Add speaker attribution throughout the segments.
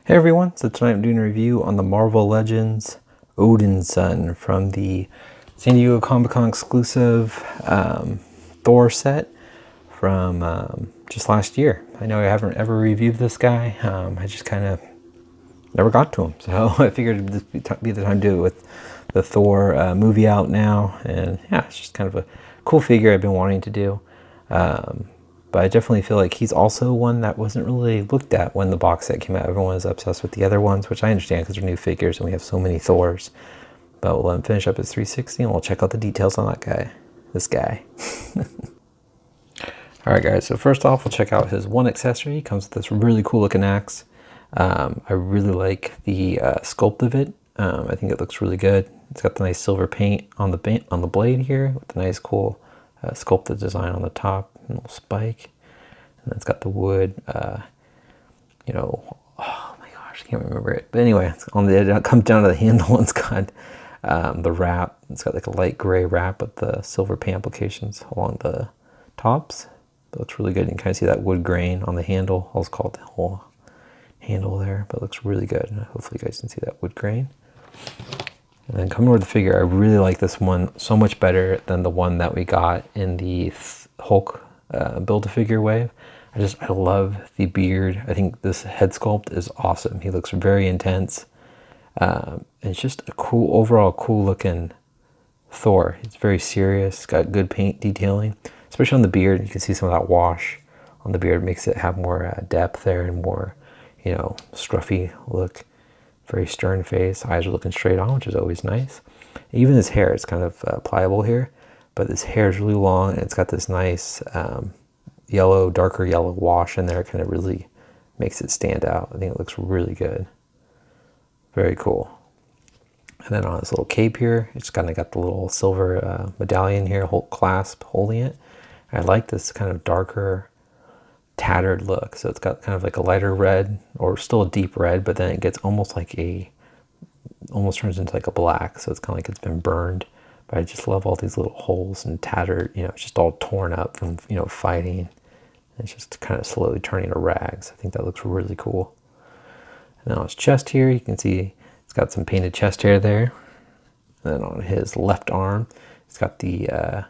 Speaker 1: Hey everyone, so tonight I'm doing a review on the Marvel Legends Odinson from the San Diego Comic-Con exclusive Thor set from just last year. I know I haven't ever reviewed this guy. I just kind of never got to him, so I figured this would be the time to do it with the Thor movie out now. And yeah, it's just kind of a cool figure I've been wanting to do. But I definitely feel like he's also one that wasn't really looked at when the box set came out. Everyone was obsessed with the other ones, which I understand because they're new figures and we have so many Thors. But we'll let him finish up his 360 and we'll check out the details on that guy. This guy. Alright guys, so first off we'll check out his one accessory. He comes with this really cool looking axe. I really like the sculpt of it. I think it looks really good. It's got the nice silver paint on the blade here with the nice cool sculpted design on the top. Little spike, and it's got the wood, oh my gosh, I can't remember it, but anyway, it's on the, it comes down to the handle, and it's got the wrap. It's got like a light gray wrap with the silver paint applications along the tops. It looks really good. You can kind of see that wood grain on the handle. I'll just call it the whole handle there, but it looks really good. Hopefully you guys can see that wood grain. And then coming over the figure, I really like this one so much better than the one that we got in the Hulk Build-A-Figure wave. I love the beard. I think this head sculpt is awesome. He looks very intense. And it's just a cool, overall cool looking Thor. He's very serious, got good paint detailing, especially on the beard. You can see some of that wash on the beard, makes it have more depth there and more, scruffy look. Very stern face, eyes are looking straight on, which is always nice. Even his hair is kind of pliable here, but his hair is really long and it's got this nice yellow, darker yellow wash in there. It kind of really makes it stand out. I think it looks really good. Very cool. And then on this little cape here, it's kind of got the little silver medallion here, clasp holding it. I like this kind of darker, tattered look. So it's got kind of like a lighter red, or still a deep red, but then it gets almost turns into like a black. So it's kind of like it's been burned. But I just love all these little holes and tattered, it's just all torn up from, fighting. It's just kind of slowly turning to rags. I think that looks really cool. And then on his chest here, you can see it's got some painted chest hair there. And then on his left arm, it's got the, I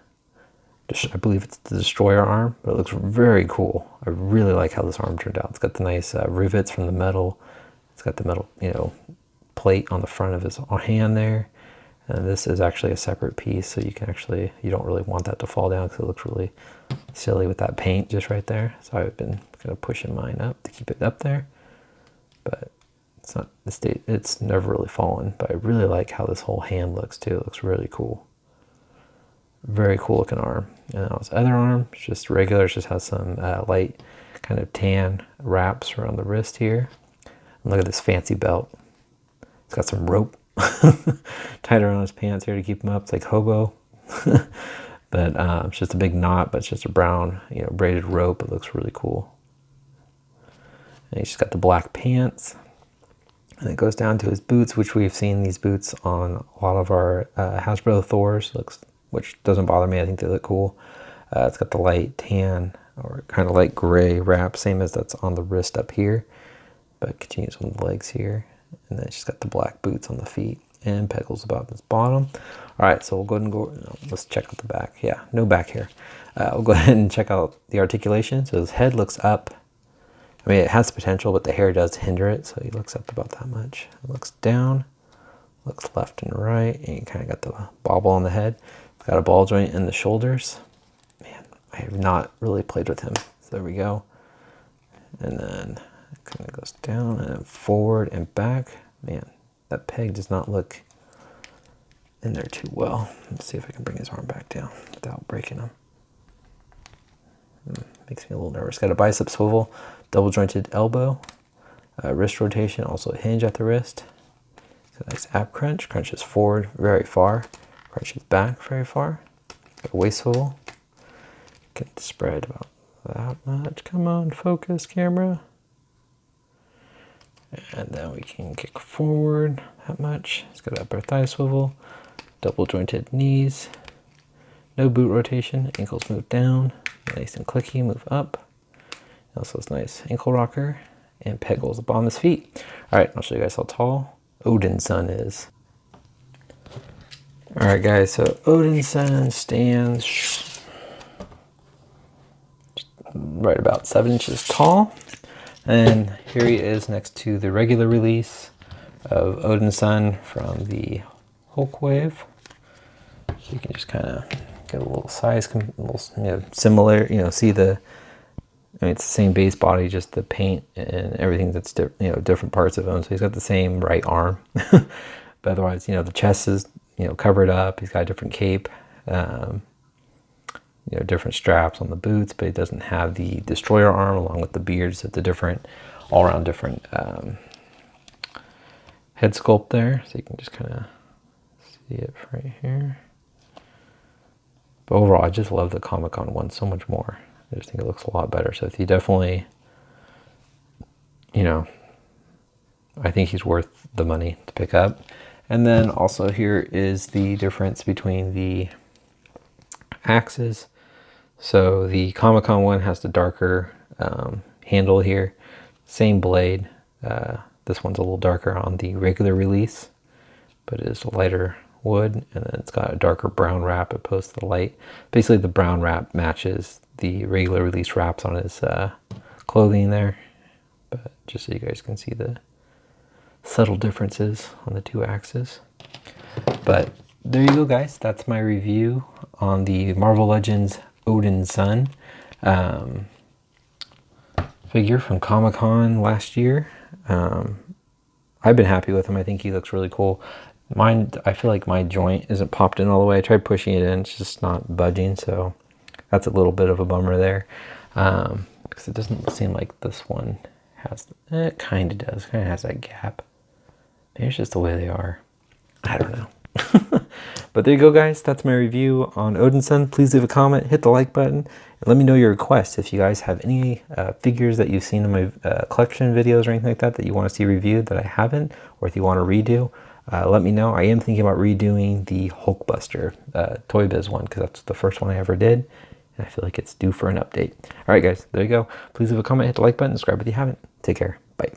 Speaker 1: believe it's the destroyer arm, but it looks very cool. I really like how this arm turned out. It's got the nice rivets from the metal. It's got the metal, plate on the front of his hand there. And this is actually a separate piece, so you don't really want that to fall down because it looks really silly with that paint just right there. So I've been kind of pushing mine up to keep it up there. But it's never really fallen. But I really like how this whole hand looks too. It looks really cool. Very cool looking arm. And now his other arm, it's just regular. It just has some light kind of tan wraps around the wrist here. And look at this fancy belt. It's got some rope tied around his pants here to keep him up. It's like hobo. But it's just a big knot, but it's just a brown, braided rope. It looks really cool. And he's just got the black pants. And it goes down to his boots, which we've seen these boots on a lot of our Hasbro Thors, which doesn't bother me. I think they look cool. It's got the light tan or kind of light gray wrap, same as that's on the wrist up here, but it continues on the legs here. And then it's just got the black boots on the feet and pegals about this bottom. All right, so we'll go ahead and let's check out the back. Yeah, no back here. We'll go ahead and check out the articulation. So his head looks up. I mean, it has potential, but the hair does hinder it. So he looks up about that much. It looks down, looks left and right, and you kind of got the bobble on the head. It's got a ball joint in the shoulders. Man, I have not really played with him. So there we go. And then it kind of goes down and forward and back. Man, that peg does not look in there too well. Let's see if I can bring his arm back down without breaking him. Makes me a little nervous. Got a bicep swivel, double jointed elbow, wrist rotation, also a hinge at the wrist. So nice ab crunch. Crunches forward very far. Crunches back very far. Got a waist swivel. Get the spread about that much. Come on, focus camera. And then we can kick forward that much. It's got upper thigh swivel, double jointed knees, no boot rotation, ankles move down, nice and clicky, move up. Also this nice ankle rocker and Pickles up on his feet. All right, I'll show you guys how tall Odinson is. All right, guys, so Odinson stands right about 7 inches tall. And here he is next to the regular release of Odinson from the Hulk Wave. So you can just kind of get a little size, a little, similar, see the, it's the same base body, just the paint and everything that's, different parts of him. So he's got the same right arm. But otherwise, the chest is, covered up. He's got a different cape, different straps on the boots, but he doesn't have the destroyer arm along with the beards. It's a different, all around different head sculpt there. So you can just kind of see it right here. But overall, I just love the Comic-Con one so much more. I just think it looks a lot better. So if you definitely, I think he's worth the money to pick up. And then also here is the difference between the axes. So the Comic-Con one has the darker handle here, same blade. This one's a little darker on the regular release, but it is a lighter wood, and then it's got a darker brown wrap opposed to the light. Basically the brown wrap matches the regular release wraps on his clothing there, but just so you guys can see the subtle differences on the two axes. But there you go, guys. That's my review on the Marvel Legends Odinson figure from Comic-Con last year. I've been happy with him. I think he looks really cool. Mine, I feel like my joint isn't popped in all the way. I tried pushing it in, it's just not budging, so that's a little bit of a bummer there. Because it doesn't seem like this one has, it kind of does, kind of has that gap. Maybe it's just the way they are. I don't know. But there you go, guys. That's my review on Odinson. Please leave a comment, hit the like button, and let me know your requests. If you guys have any figures that you've seen in my collection videos or anything like that that you want to see reviewed that I haven't, or if you want to redo, let me know. I am thinking about redoing the Hulkbuster Toy Biz one, because that's the first one I ever did, and I feel like it's due for an update. All right, guys, there you go. Please leave a comment, hit the like button, subscribe if you haven't. Take care. Bye.